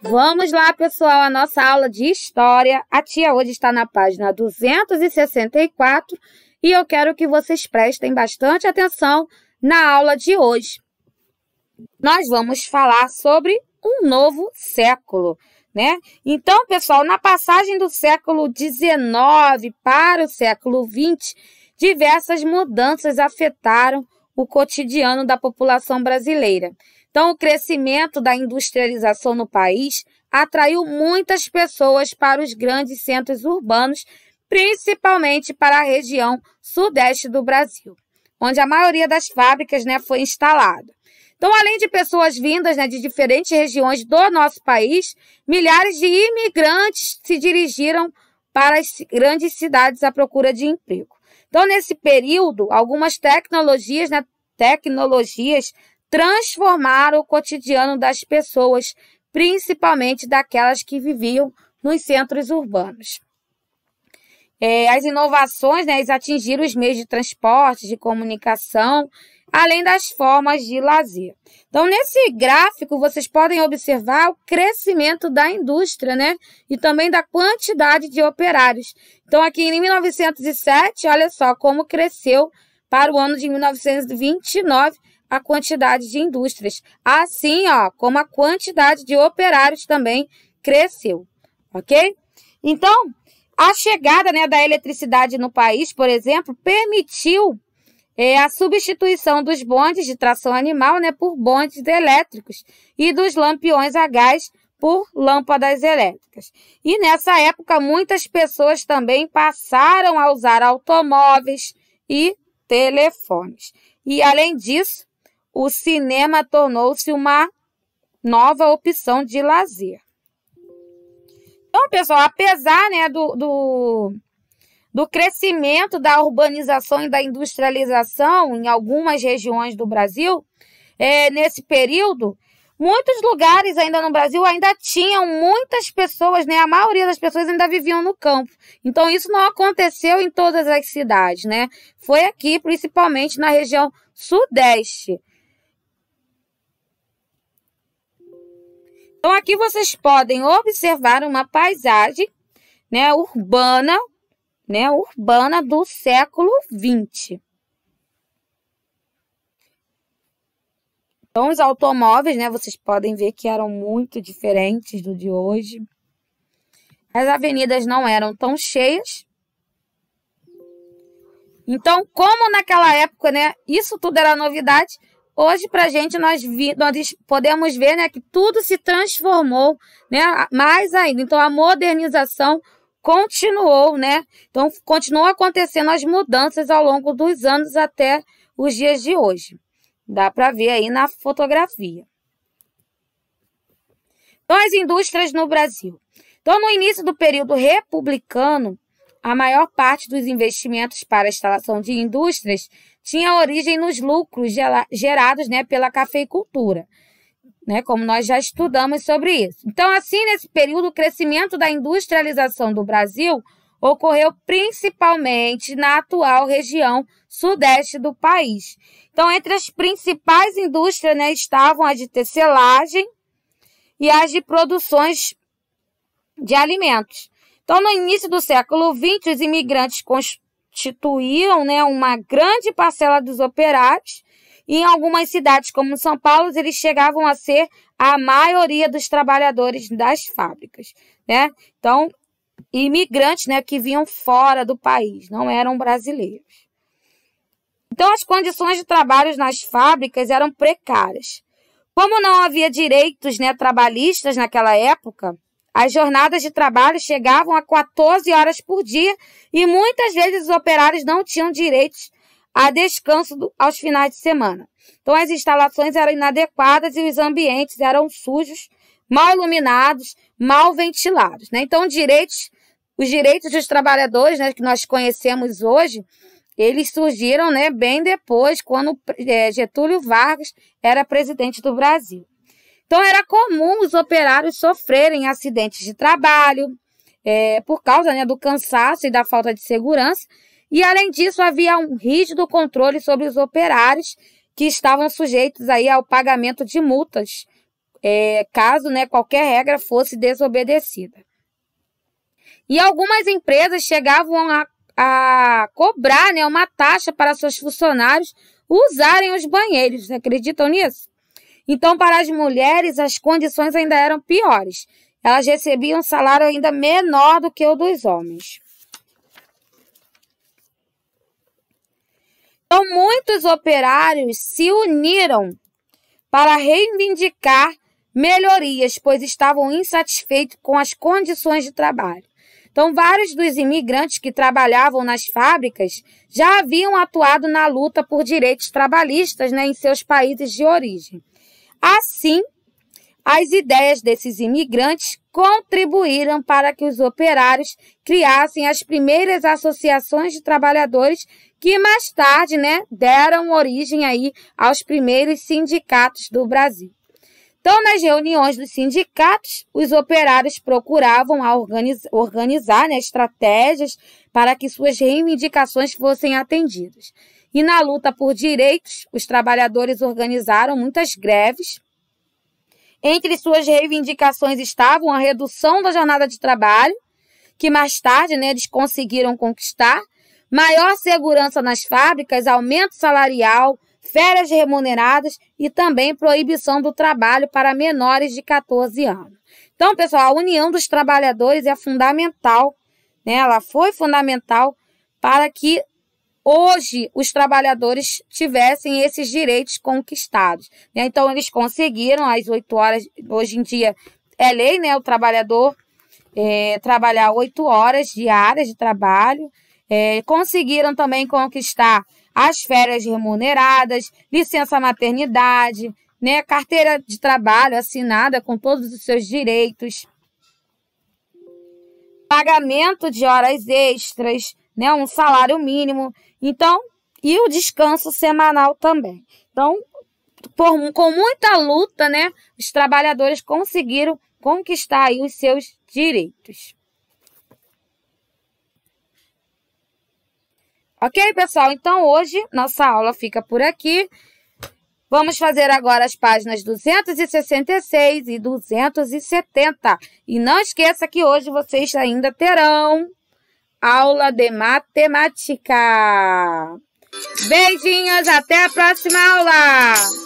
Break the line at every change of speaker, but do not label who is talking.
Vamos lá, pessoal, a nossa aula de história. A tia hoje está na página 264 e eu quero que vocês prestem bastante atenção na aula de hoje. Nós vamos falar sobre um novo século, né? Então, pessoal, na passagem do século XIX para o século XX, diversas mudanças afetaram o cotidiano da população brasileira. Então, o crescimento da industrialização no país atraiu muitas pessoas para os grandes centros urbanos, principalmente para a região sudeste do Brasil, onde a maioria das fábricas, foi instalada. Então, além de pessoas vindas, de diferentes regiões do nosso país, milhares de imigrantes se dirigiram para as grandes cidades à procura de emprego. Então, nesse período, algumas tecnologias transformaram o cotidiano das pessoas, principalmente daquelas que viviam nos centros urbanos. As inovações, eles atingiram os meios de transporte, de comunicação, além das formas de lazer. Então, nesse gráfico, vocês podem observar o crescimento da indústria, e também da quantidade de operários. Então, aqui em 1907, olha só como cresceu para o ano de 1929 a quantidade de indústrias. Assim, como a quantidade de operários também cresceu, ok? Então, a chegada, da eletricidade no país, por exemplo, permitiu a substituição dos bondes de tração animal, por bondes elétricos e dos lampiões a gás por lâmpadas elétricas. E nessa época, muitas pessoas também passaram a usar automóveis e telefones. E, além disso, o cinema tornou-se uma nova opção de lazer. Então, pessoal, apesar do crescimento da urbanização e da industrialização em algumas regiões do Brasil, nesse período, muitos lugares ainda no Brasil ainda tinham muitas pessoas, a maioria das pessoas ainda viviam no campo. Então, isso não aconteceu em todas as cidades, Foi aqui, principalmente na região sudeste. Então, aqui vocês podem observar uma paisagem, urbana, urbana do século XX. Então, os automóveis, vocês podem ver que eram muito diferentes do de hoje. As avenidas não eram tão cheias. Então, como naquela época, isso tudo era novidade, hoje, para a gente, nós podemos ver, que tudo se transformou, mais ainda. Então, a modernização continuou, Então, continuou acontecendo as mudanças ao longo dos anos até os dias de hoje. Dá para ver aí na fotografia. Então, as indústrias no Brasil. Então, no início do período republicano, a maior parte dos investimentos para a instalação de indústrias tinha origem nos lucros gerados, pela cafeicultura, como nós já estudamos sobre isso. Então, assim, nesse período, o crescimento da industrialização do Brasil ocorreu principalmente na atual região sudeste do país. Então, entre as principais indústrias, estavam as de tecelagem e as de produções de alimentos. Então, no início do século XX, os imigrantes constituíam, uma grande parcela dos operários, e em algumas cidades, como São Paulo, eles chegavam a ser a maioria dos trabalhadores das fábricas, Então, imigrantes, que vinham fora do país, não eram brasileiros. Então, as condições de trabalho nas fábricas eram precárias. Como não havia direitos, trabalhistas naquela época, as jornadas de trabalho chegavam a 14 horas por dia e muitas vezes os operários não tinham direitos a descanso aos finais de semana. Então, as instalações eram inadequadas e os ambientes eram sujos, mal iluminados, mal ventilados. Então, os direitos dos trabalhadores, que nós conhecemos hoje, eles surgiram bem depois, quando Getúlio Vargas era presidente do Brasil. Então, era comum os operários sofrerem acidentes de trabalho por causa do cansaço e da falta de segurança. E, além disso, havia um rígido controle sobre os operários que estavam sujeitos aí ao pagamento de multas caso, né, qualquer regra fosse desobedecida. E algumas empresas chegavam a cobrar, né, uma taxa para seus funcionários usarem os banheiros. Você acreditam nisso? Então, para as mulheres, as condições ainda eram piores. Elas recebiam um salário ainda menor do que o dos homens. Então, muitos operários se uniram para reivindicar melhorias, pois estavam insatisfeitos com as condições de trabalho. Então, vários dos imigrantes que trabalhavam nas fábricas já haviam atuado na luta por direitos trabalhistas, né, em seus países de origem. Assim, as ideias desses imigrantes contribuíram para que os operários criassem as primeiras associações de trabalhadores que mais tarde, né, deram origem aí aos primeiros sindicatos do Brasil. Então, nas reuniões dos sindicatos, os operários procuravam organizar, né, estratégias para que suas reivindicações fossem atendidas. E na luta por direitos, os trabalhadores organizaram muitas greves. Entre suas reivindicações estavam a redução da jornada de trabalho, que mais tarde, né, eles conseguiram conquistar, maior segurança nas fábricas, aumento salarial, férias remuneradas e também proibição do trabalho para menores de 14 anos. Então, pessoal, a união dos trabalhadores é fundamental, né? Ela foi fundamental para que hoje os trabalhadores tivessem esses direitos conquistados, né? Então, eles conseguiram as 8 horas, hoje em dia é lei, né? O trabalhador trabalhar 8 horas diárias de trabalho, conseguiram também conquistar as férias remuneradas, licença maternidade, né, carteira de trabalho assinada com todos os seus direitos, pagamento de horas extras, né, um salário mínimo, então, e o descanso semanal também. Então, com muita luta, né, os trabalhadores conseguiram conquistar aí os seus direitos. Ok, pessoal? Então, hoje, nossa aula fica por aqui. Vamos fazer agora as páginas 266 e 270. E não esqueça que hoje vocês ainda terão aula de matemática. Beijinhos, até a próxima aula!